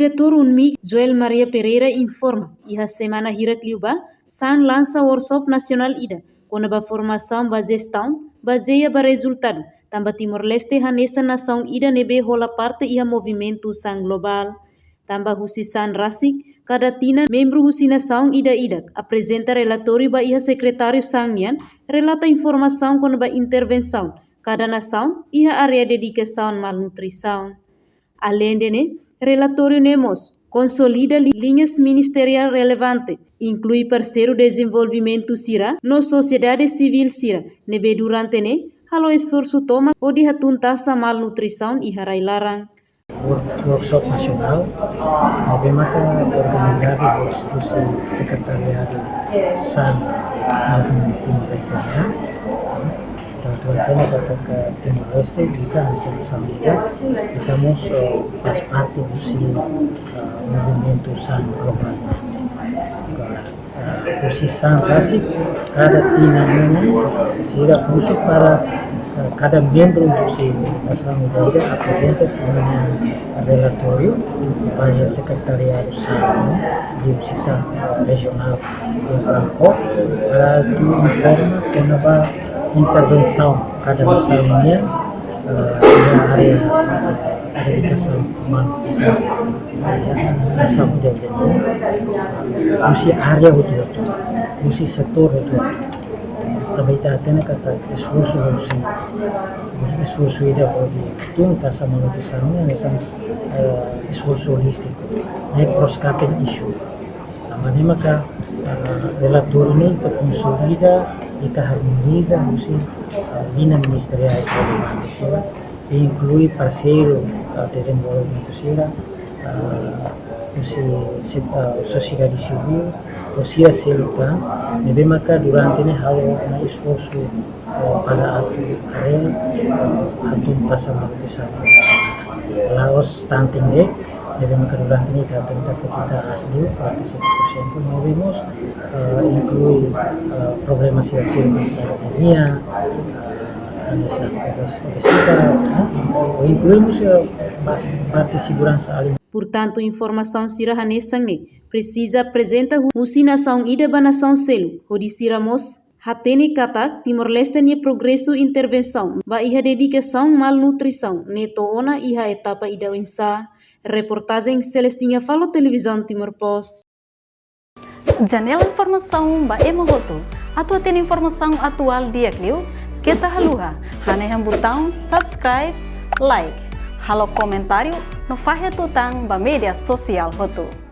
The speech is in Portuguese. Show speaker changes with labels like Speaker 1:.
Speaker 1: Diretor UNMIK Joel Maria Pereira informa iha semana hirak liuba san lança workshop nacional ida quando ba formação ba gestão baseia ba resultado tamba Timor-Leste hanesa nação ida nebe rola parte iha movimento san global. Tamba husisan rasik, cada tina membro husinação ida apresenta relatório ba iha secretário sangian relata informação quando ba intervenção cada nação iha área dedicação malnutrição. Além de relatório NEMOS consolida linhas ministerial relevante, inclui parceiro desenvolvimento SIRA, no sociedade civil SIRA, nebe durante halo esforço toma ou de hatuntasa malnutrição e harai larang.
Speaker 2: Workshop nasional bagaimana organisasi institusi sekretariat SAN Timor-Leste Tuan-tuan ke Timor-Leste kita hasil sampai estamos faz parte do movimento SAN global. Kursi SAN basic cada dinamika sira khusus para cada membro do Nação Unida apresenta semuanya relatório para secretariado SAN di SAN regional de Bangkok para informa kenapa intervenção cada naçãonya na área dedicação manusia nação Unida mesti area betul mesti sektor betul também tendo kata esforço ida bagi junta sama lukisannya nisam esforço holístico naik proskapen isu namanya maka relator ini terkonsolida kita harmoniza mesti linha ministerial relevantes inclui parceiro desenvolvimento sira sociedade civil Rusia selita, nebe maka durante ini hal na esforço pada area hatun pasama kisah Laos stunting day, nebe maka durante ini kita asli partisipasi itu movemos inclui problema sosial dunia obesitas, incluímos parte segurança alimentar.
Speaker 1: Portanto, informação sira hanesang precisa apresenta nação ida ba nação selu, hodi siramos hatene katak Timor-Leste nie progresso intervenção, ba iha dedicação malnutrição, neto ona iha etapa ida wensa. Reportagem Celestinha Falo Televisão Timor Post.
Speaker 3: Janela informação ba emohoto, atau tem informação atual dia kliu, kita haluha, haneham botão subscribe, like, halo comentário, no fahe tutang ba media sosial hotu.